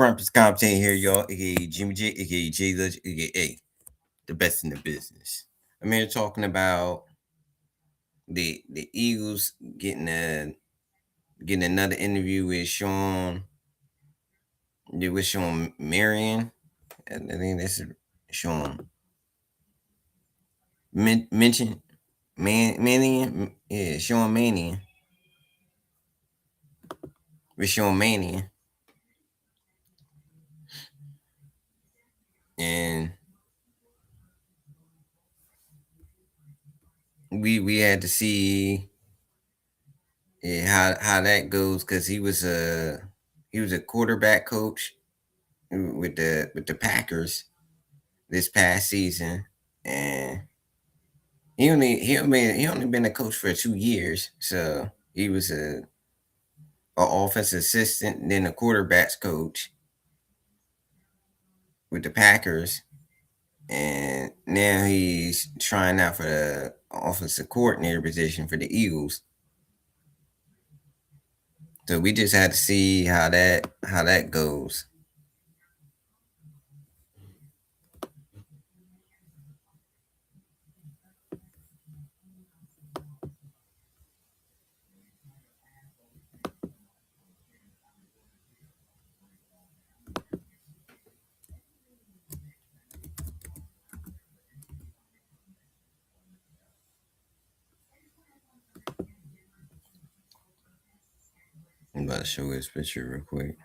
Grumpus commentating here, y'all, aka Jimmy J, aka J Legend, aka the best in the business. I'm here talking about the Eagles getting another interview with Sean Marion. I think that's Sean mentioned Mannion, yeah, Sean Mannion with Sean Mannion, and we had to see how that goes because he was a quarterback coach with the Packers this past season, and he only been a coach for 2 years, so he was a offensive assistant, then a quarterbacks coach with the Packers, and now he's trying out for the offensive coordinator position for the Eagles. So we just had to see how that goes. I'm about to show his picture real quick.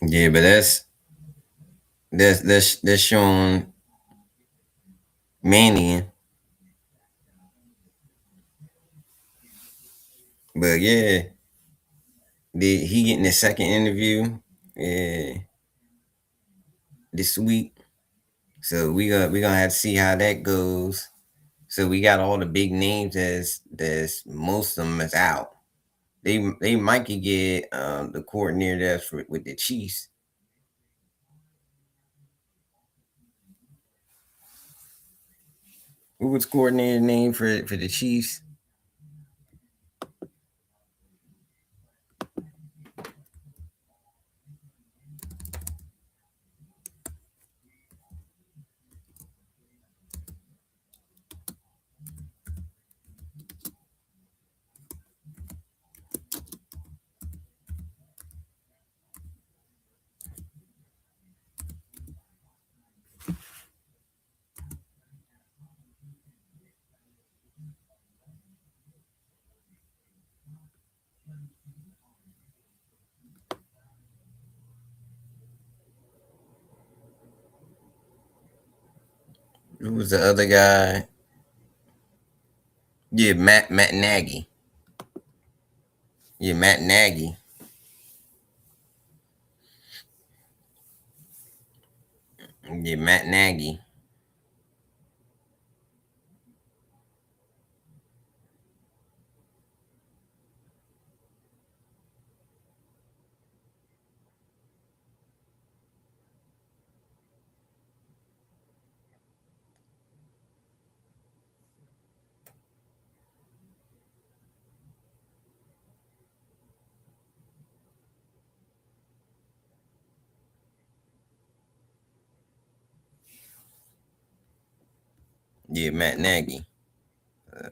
Yeah, but that's Sean Mannion. But yeah, he getting his second interview this week. So we gonna have to see how that goes. So we got all the big names as most of them is out. They might could get the coordinator that's with the Chiefs. What was coordinator name for the Chiefs? Who was the other guy? Yeah, Matt Nagy. Yeah, Matt Nagy. Yeah, Matt Nagy. Yeah, Matt Nagy. Uh,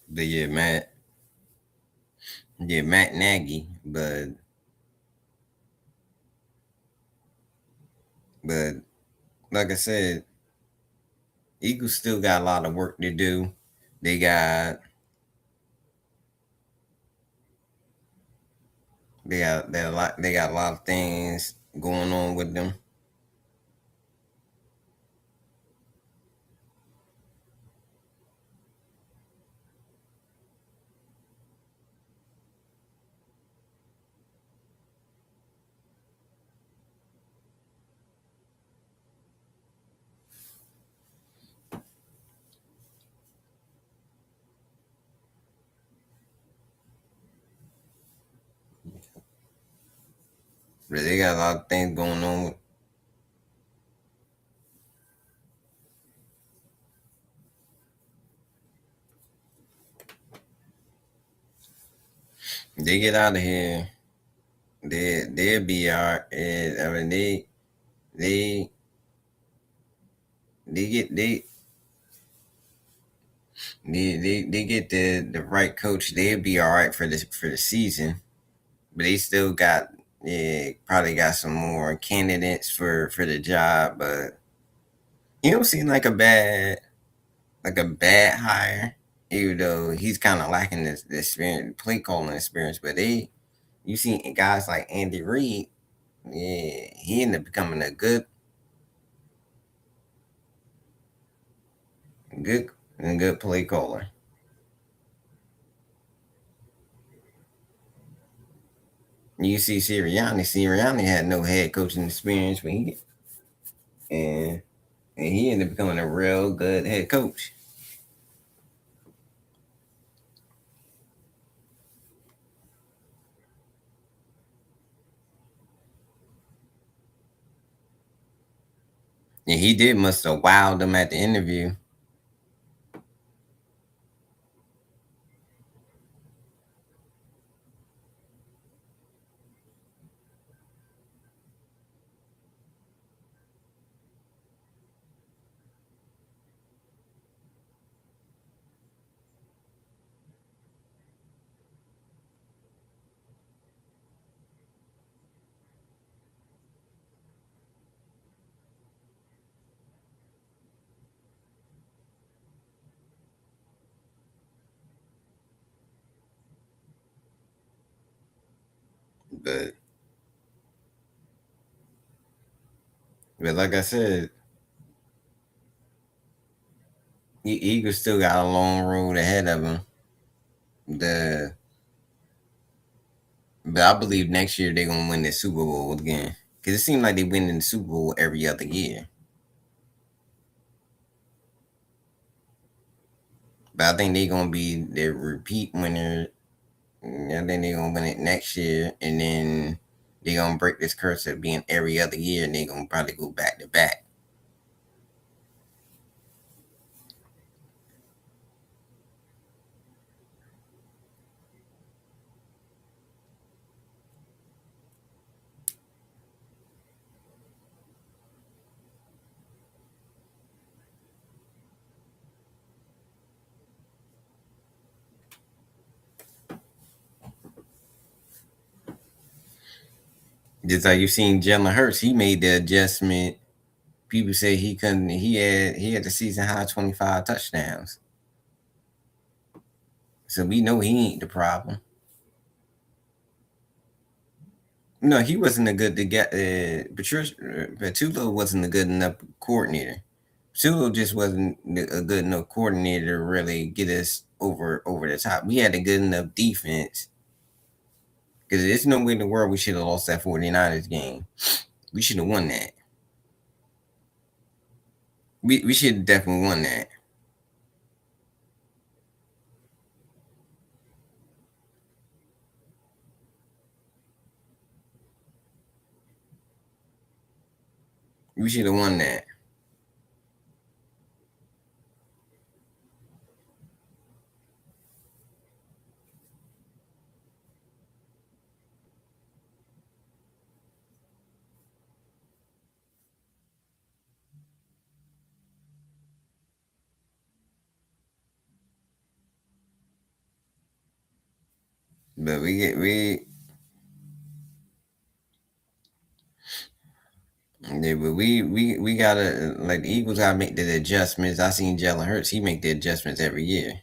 but yeah, Matt Nagy. But like I said, Eagles still got a lot of work to do. They got they got a lot of things going on with them. But they got a lot of things going on. They get out of here. They'll be all right. I mean they they get they get the right coach. They'll be all right for the season. But they still got yeah probably got some more candidates for the job. But you don't seem like a bad hire. Even though he's kind of lacking this experience, play calling experience, but you see guys like Andy Reid, yeah, he ended up becoming a good good play caller. You see Sirianni had no head coaching experience when and he ended up becoming a real good head coach. And he did must have wowed them at the interview. But but like I said, Eagles still got a long road ahead of them. The But I believe next year they're gonna win the Super Bowl again. Cause it seems like they win in the Super Bowl every other year. But I think they're gonna be the repeat winner. I think they're gonna win it next year, and then they're gonna break this curse of being every other year, and they're gonna probably go back to back. Just like you've seen Jalen Hurts, he made the adjustment. People say he couldn't. He had the season high 25 touchdowns. So we know he ain't the problem. No, he wasn't a good to get. Patricia Patullo wasn't a good enough coordinator. Sulu just wasn't a good enough coordinator to really get us over the top. We had a good enough defense because there's no way in the world we should have lost that 49ers game. We should have won that. we should have definitely won that. We should have won that. But we yeah, but we gotta like the Eagles gotta make the adjustments. I seen Jalen Hurts, he make the adjustments every year.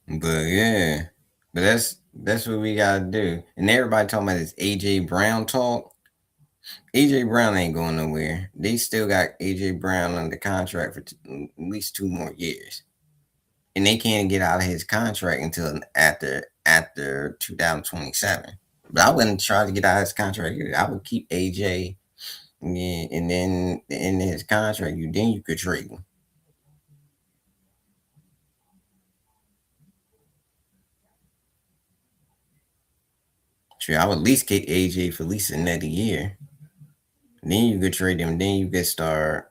But yeah. But that's what we gotta do. And everybody talking about this AJ Brown talk. AJ Brown ain't going nowhere. They still got AJ Brown under contract for at least 2 more years, and they can't get out of his contract until after 2027. But I wouldn't try to get out of his contract. I would keep AJ, yeah, and then in his contract, you could trade him. Sure, I would at least get AJ for at least another year. Then you could trade him. Then you could start.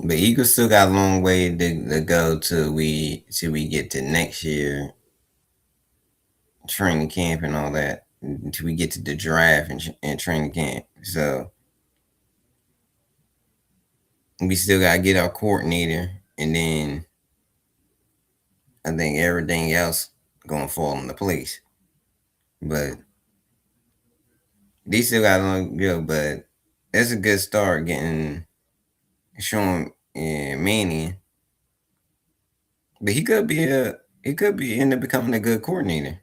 But Eagles still got a long way to go till we get to next year training camp and all that. Until we get to the draft and training camp. So we still gotta get our coordinator, and then I think everything else gonna fall into place. But they still got a long go. But that's a good start getting showing Mannion. But he could be end up becoming a good coordinator.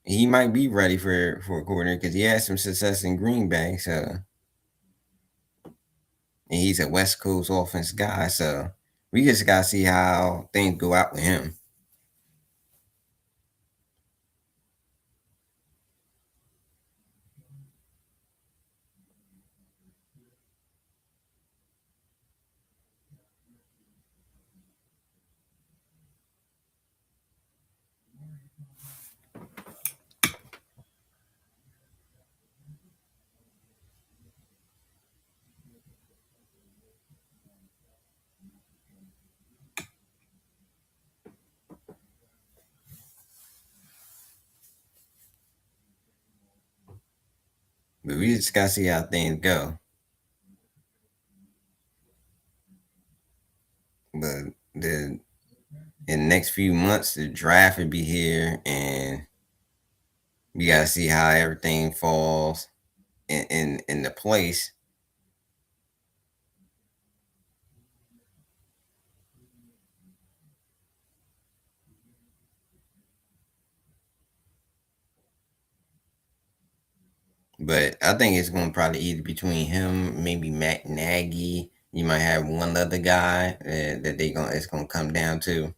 He might be ready for a coordinator because he had some success in Green Bay. So and he's a West Coast offense guy. So we just gotta see how things go out with him. But we just gotta see how things go. the in the next few months the draft will be here, and we gotta see how everything falls in the place. But I think it's gonna probably either between him, maybe Matt Nagy. You might have one other guy that they gonna it's gonna come down to.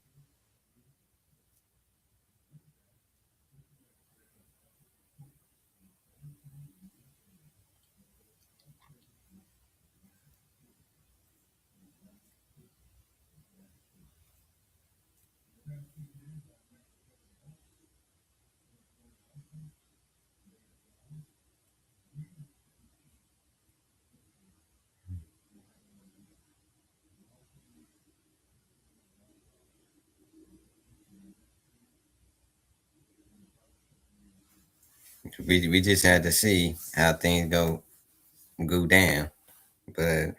We just had to see how things go down. But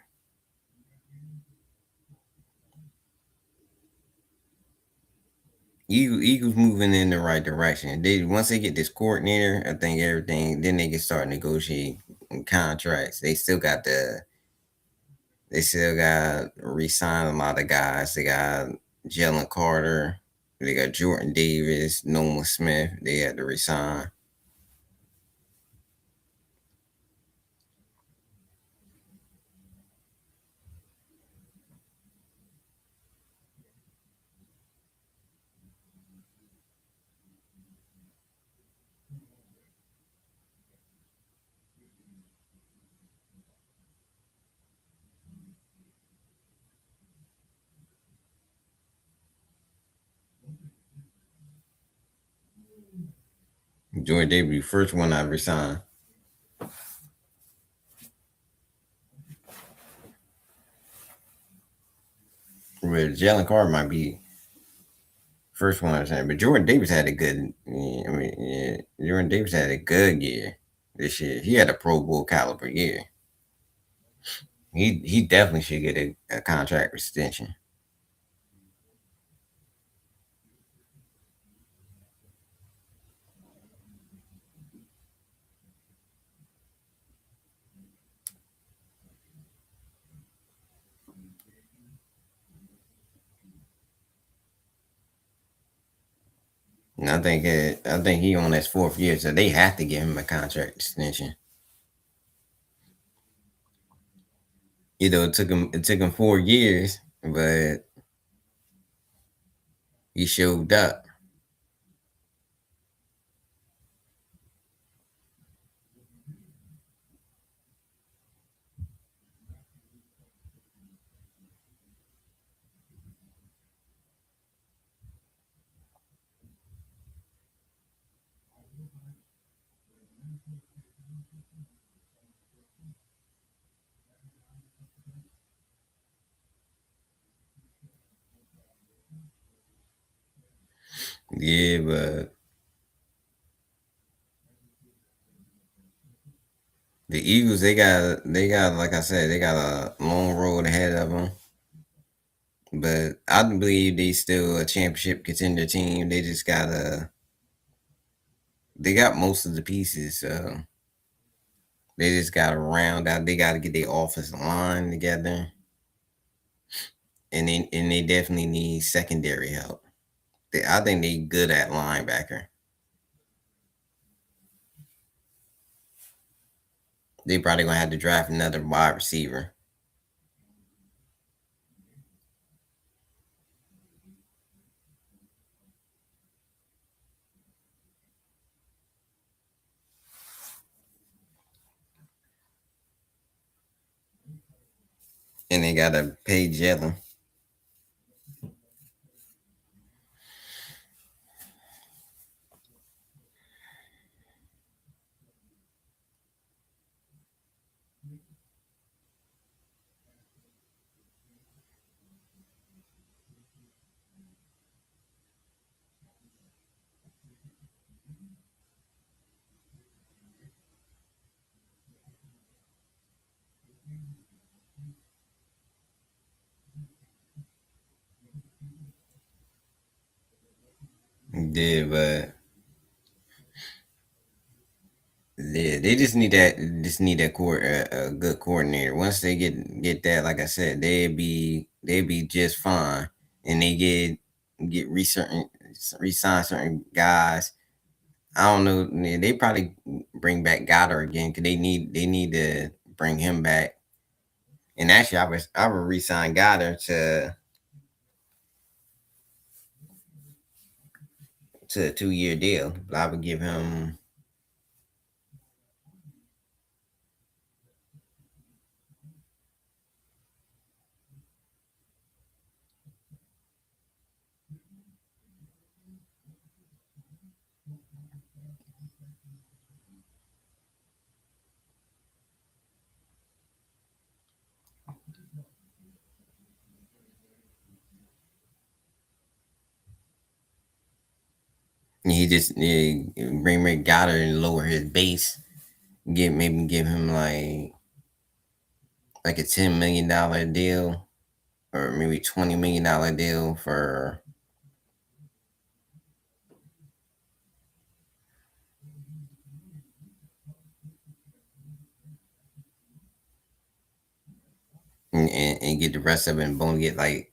Eagles moving in the right direction. They once they get this coordinator, I think everything. Then they can start negotiating contracts. They still got re-sign a lot of guys. They got Jalen Carter. They got Jordan Davis, Nolan Smith. They had to resign. Jordan Davis, first one I resigned. But Jalen Carter might be first one I resigned. But Jordan Davis had a good. I mean, yeah, Jordan Davis had a good year this year. He had a Pro Bowl caliber year. He definitely should get a contract extension. And I think he on his fourth year, so they have to give him a contract extension. You know, it took him 4 years, but he showed up. Yeah, but the Eagles, they got like I said, they got a long road ahead of them. But I believe they still a championship contender team. They got most of the pieces. So they just gotta round out. They gotta get their offensive line together, and they definitely need secondary help. I think they good at linebacker. They probably gonna have to draft another wide receiver, and they gotta pay Jalen. Yeah, but yeah, they just need that a good coordinator. Once they get that, like I said, they'd be just fine, and they get resign certain guys. I don't know. They probably bring back Goddard again because they need to bring him back. And actually, I would resign Goddard to a 2 year deal. I would give him. He just bring back Goddard and lower his base. Maybe give him like a $10 million deal or maybe $20 million deal for and get the rest of it and boom get like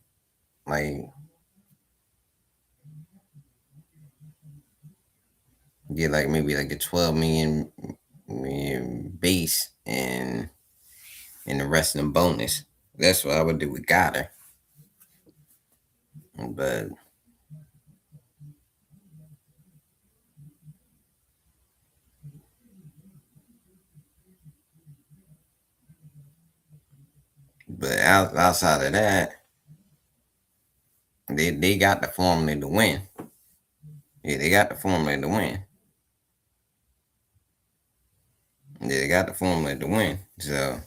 get like maybe like a 12 million base and the rest of them bonus. That's what I would do with Goddard. But outside of that, they got the formula to win. Yeah, they got the formula to win. Yeah, they got the formula to win. So,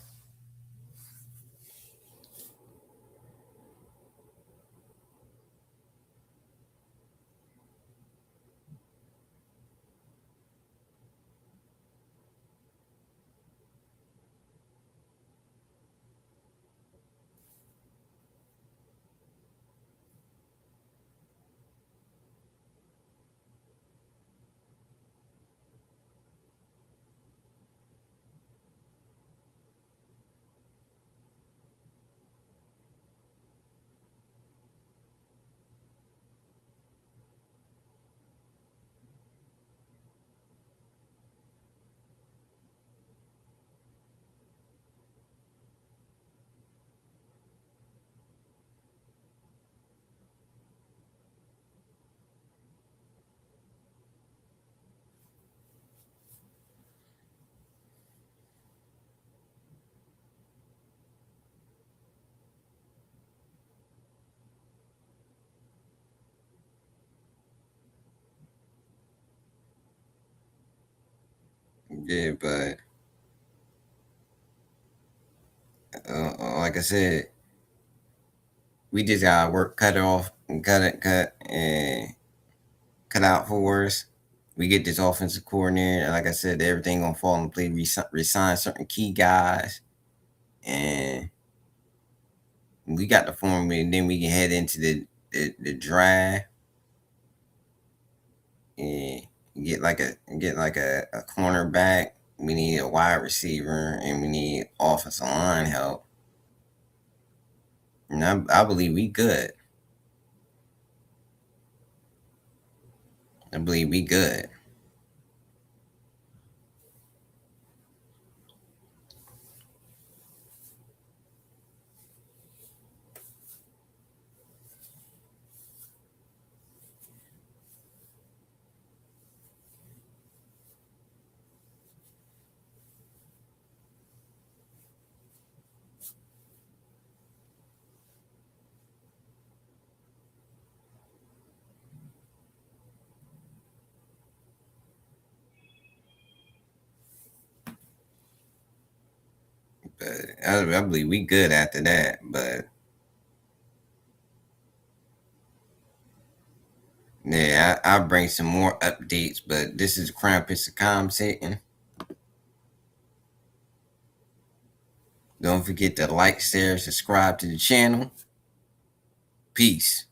yeah, but like I said, we just gotta work, cut it off, and cut out for us. We get this offensive coordinator, and like I said, everything gonna fall in place. Resign certain key guys, and we got the formula. And then we can head into the draft and get like a cornerback. We need a wide receiver, and we need offensive line help. And I believe we good. I believe we good. But I believe we good after that. But yeah, I'll bring some more updates. But this is Crown Prince of commentating. Don't forget to like, share, subscribe to the channel. Peace.